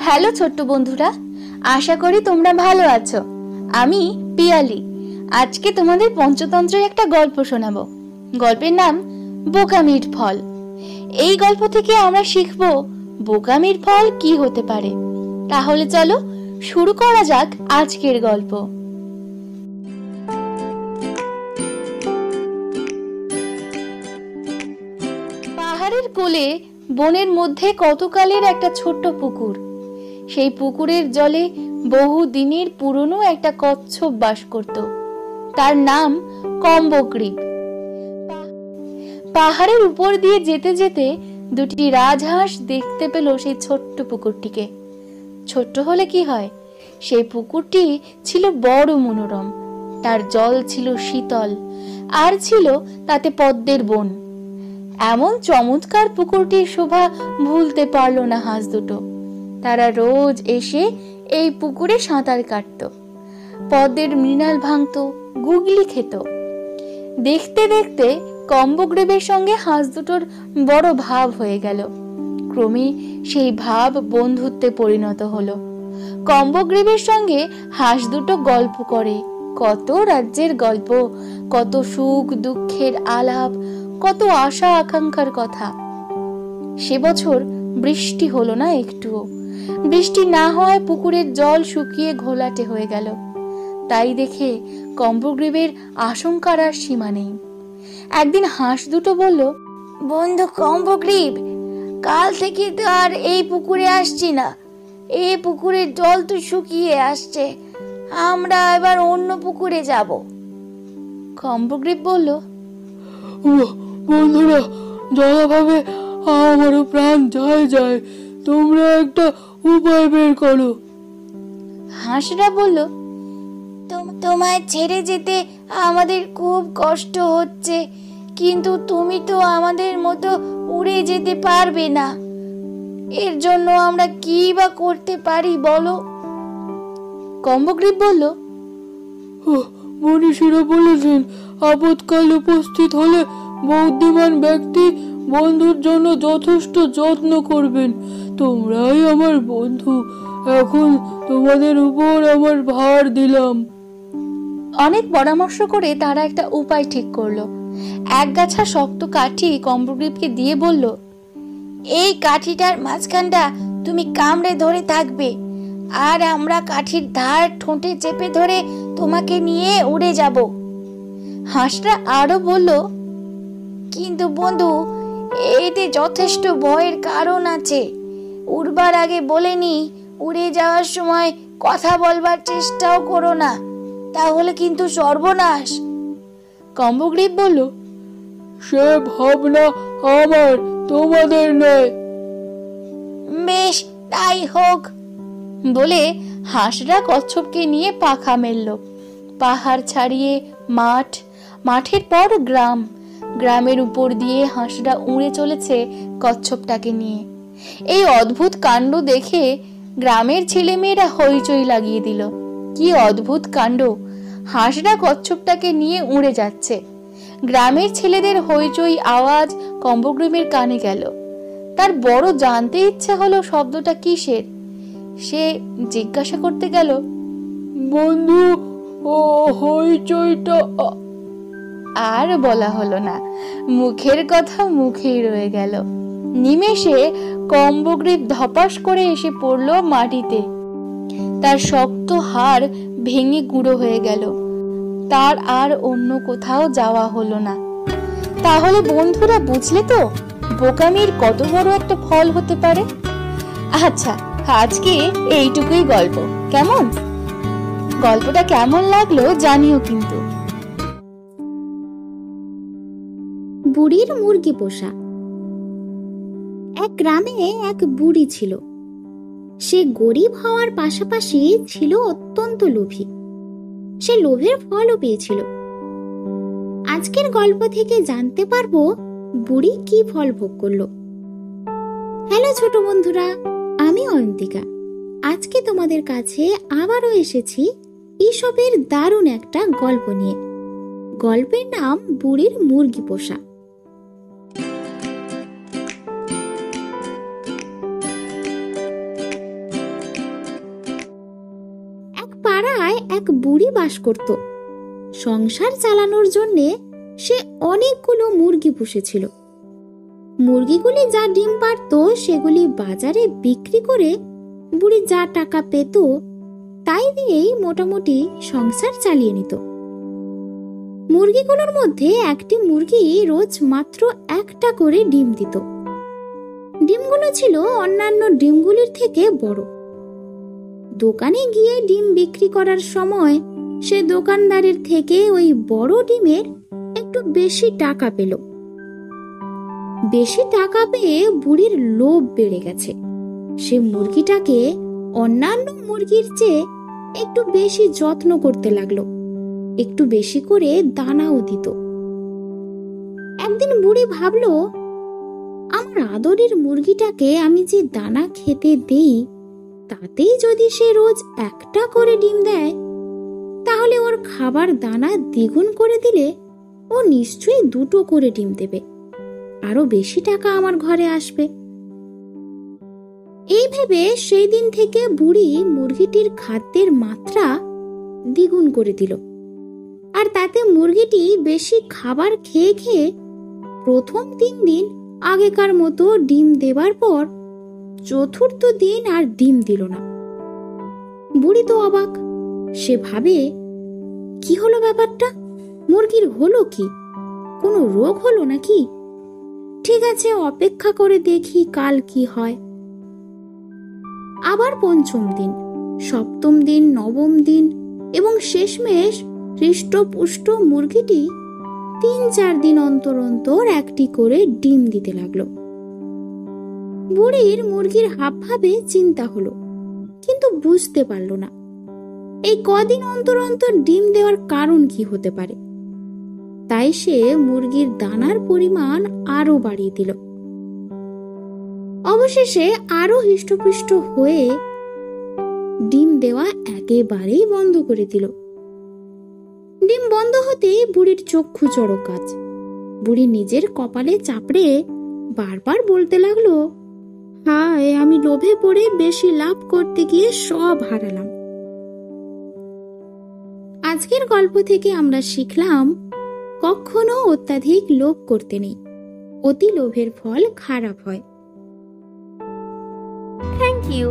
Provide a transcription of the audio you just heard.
Hello ছোট্ট বন্ধুরা, আশা করি তোমরা ভালো আছো। আমি পিয়ালি। আজকে তোমাদের পঞ্চতন্ত্রের একটা গল্প শোনাবো। গল্পের নাম বোকামির ফল। এই গল্প থেকে আমরা শিখবো বোকামির ফল কি হতে পারে। তাহলে চলো শুরু করা যাক আজকের গল্প। পাহাড়ের কোলে বনের মধ্যে কতকালের একটা ছোট্ট পুকুর। সেই পুকুরের জলে বহু দিনের পুরনো একটা কচ্ছপ বাস করত। তার নাম কম্বগ্রীব। পাহাড়ের উপর দিয়ে যেতে যেতে দুটি রাজহাঁস দেখতে পেল সেই ছোট্ট পুকুরটিকে। ছোট্ট হলে কি হয়, সেই পুকুরটি ছিল বড় মনোরম। তার জল ছিল শীতল, আর ছিল তাতে পদ্মের বন। এমন চমৎকার পুকুরটির শোভা ভুলতে পারল না হাঁস দুটো। তারা রোজ এসে এই পুকুরে সাঁতার কাটতো, পদ্মের মৃণাল ভাঙত, গুগলি খেত। দেখতে দেখতে কম্বগ্রীবের সঙ্গে হাঁস দুটোর বড় ভাব হয়ে গেল। ক্রমে সেই ভাব বন্ধুত্বে পরিণত হলো। কম্বগ্রীবের সঙ্গে হাঁস দুটো গল্প করে, কত রাজ্যের গল্প, কত সুখ দুঃখের আলাপ, কত আশা আকাঙ্ক্ষার কথা। সে বছর বৃষ্টি হলো না একটুও। বৃষ্টি না হওয়ায় পুকুরের জল শুকিয়ে ঘোলাটে হয়ে গেল। তাই দেখে কম্বগ্রীবের আশঙ্কার আর সীমা নেই। একদিন হাঁস দুটো বলল, বন্ধু কম্বগ্রীব, কাল থেকে তো আর এই পুকুরে আসছি না। এই পুকুরের জল তো শুকিয়ে আসছে, আমরা এবার অন্য পুকুরে যাব। কম্বগ্রীব বলল, বন্ধুরা, দয়াভাবে আমারও প্রাণ যায় যায়, তোমরা একটা উপায় বের করো। হাঁসরা বলল, তোমায় ছেড়ে যেতে আমাদের খুব কষ্ট হচ্ছে, কিন্তু তুমি তো আমাদের মতো উড়ে যেতে পারবে না। এর জন্য আমরা কি বা করতে পারি বলো? কম্বগ্রীব বলল, মনীষীরা বলেছেন, আপদকাল উপস্থিত হলে বুদ্ধিমান ব্যক্তি বন্ধুর জন্য যথেষ্ট যত্ন করবেন। তোমরাই আমার বন্ধু, এখন তোমাদের উপর আমার ভার দিলাম। অনেক পরামর্শ করে তারা একটা উপায় ঠিক করলো। এক গাছা শক্ত কাঠি কম্বগ্রীবকে দিয়ে বলল, এই কাঠিটার মাঝখানটা তুমি কামড়ে ধরে থাকবে, আর আমরা কাঠির ধার ঠোঁটে চেপে ধরে তোমাকে নিয়ে উড়ে যাব। হাঁসরা আরো বলল, কিন্তু বন্ধু, এতে যথেষ্ট ভয়ের কারণ আছে। উড়বার আগে বলেনি, উড়ে যাওয়ার সময় কথা বলবার চেষ্টাও করো না, তাহলে কিন্তু সর্বনাশ। কম্বগ্রীব বলল, সে ভাবনা আমার, তোমাদের নয়। বেশ, তাই হোক বলে হাঁসরা কচ্ছপকে নিয়ে পাখা মেলল। পাহাড় ছাড়িয়ে মাঠ, মাঠের পর গ্রাম, গ্রামের উপর দিয়ে হাঁসরা উড়ে চলেছে কচ্ছপটাকে নিয়ে। এই অদ্ভুত কাণ্ড দেখে গ্রামের ছেলেমেয়েরা হইচই লাগিয়ে দিল। কি অদ্ভুত কাণ্ড! হাঁসরা কচ্ছপটাকে নিয়ে উড়ে যাচ্ছে। গ্রামের ছেলেদের হইচই আওয়াজ কম্বগ্রীবের কানে গেল। তার বড় জানতে ইচ্ছে হলো শব্দটা কিসের। সে জিজ্ঞাসা করতে গেল, বন্ধু, ও হইচইটা? আর বলা হলো না, মুখের কথা মুখেই রয়ে গেল। নিমেষে কম্বগ্রীব ধপাস করে এসে পড়ল মাটিতে। তার শক্ত হাড় ভেঙে গুঁড়ো হয়ে গেল। তার আর অন্য কোথাও যাওয়া হলো না। তাহলে বন্ধুরা, বুঝলে তো বোকামির কত বড় একটা ফল হতে পারে। আচ্ছা, আজকে এইটুকুই গল্প। কেমন? গল্পটা কেমন লাগলো জানিও কিন্তু। বুড়ির মুরগি পোষা। এক গ্রামে এক বুড়ি ছিল। সে গরিব হওয়ার পাশাপাশি ছিল অত্যন্ত লোভী। সে লোভের ফলও পেয়েছিল। আজকের গল্প থেকে জানতে পারবো বুড়ি কি ফল ভোগ করলো। হ্যালো ছোট বন্ধুরা, আমি অয়ন্তিকা। আজকে তোমাদের কাছে আবারও এসেছি ঈশপের দারুণ একটা গল্প নিয়ে। গল্পের নাম বুড়ির মুরগি পোষা। পাড়ায় এক বুড়ি বাস করত। সংসার চালানোর জন্যে সে অনেকগুলো মুরগি পুষেছিল। মুরগিগুলি যা ডিম পারত সেগুলি বাজারে বিক্রি করে বুড়ি যা টাকা পেত তাই দিয়েই মোটামুটি সংসার চালিয়ে নিত। মুরগিগুলোর মধ্যে একটি মুরগি রোজ মাত্র একটা করে ডিম দিত। ডিমগুলো ছিল অন্যান্য ডিমগুলির থেকে বড়। দোকানে গিয়ে ডিম বিক্রি করার সময় সে দোকানদারের থেকে ওই বড় ডিমের একটু বেশি টাকা পেল। বেশি টাকা পেয়ে বুড়ির লোভ বেড়ে গেছে। সে মুরগিটাকে অন্যান্য মুরগির চেয়ে একটু বেশি যত্ন করতে লাগলো, একটু বেশি করে দানাও দিত। একদিন বুড়ি ভাবলো, আমার আদরের মুরগিটাকে আমি যে দানা খেতে দেই তাতেই যদি সে রোজ একটা করে ডিম দেয়, তাহলে ওর খাবার দানা দ্বিগুণ করে দিলে ও নিশ্চয়ই দুটো করে ডিম দেবে, আরো বেশি টাকা আমার ঘরে আসবে। এই ভেবে সেই দিন থেকে বুড়ি মুরগিটির খাদ্যের মাত্রা দ্বিগুণ করে দিল। আর তাতে মুরগিটি বেশি খাবার খেয়ে খেয়ে প্রথম 3 দিন আগেকার মতো ডিম দেবার পর চতুর্থ দিন আর ডিম দিল না। বুড়ি তো অবাক। সে ভাবে, কি হলো ব্যাপারটা? মুরগির হলো কি? কোনো রোগ হলো নাকি? ঠিক আছে, অপেক্ষা করে দেখি কাল কি হয়। আবার 5ম দিন, 7ম দিন, 9ম দিন এবং শেষমেশ হৃষ্টপুষ্ট মুরগিটি 3-4 দিন অন্তর অন্তর একটি করে ডিম দিতে লাগলো। বুড়ির মুরগির হাবভাবে চিন্তা হলো, কিন্তু বুঝতে পারল না এই কদিন অন্তর অন্তর ডিম দেওয়ার কারণ কি হতে পারে। তাই সে মুরগির দানার পরিমাণ আরো বাড়িয়ে দিল। অবশেষে আরো হৃষ্টপুষ্ট হয়ে ডিম দেওয়া একেবারেই বন্ধ করে দিল। ডিম বন্ধ হতেই বুড়ির চক্ষু চড়কাজ। বুড়ি নিজের কপালে চাপড়ে বারবার বলতে লাগলো, হায়, আমি লোভে পড়ে বেশি লাভ করতে গিয়ে সব হারালাম। আজকের গল্প থেকে আমরা শিখলাম, কখনো অত্যাধিক লোভ করতে নেই। অতি লোভের ফল খারাপ হয়। Thank you.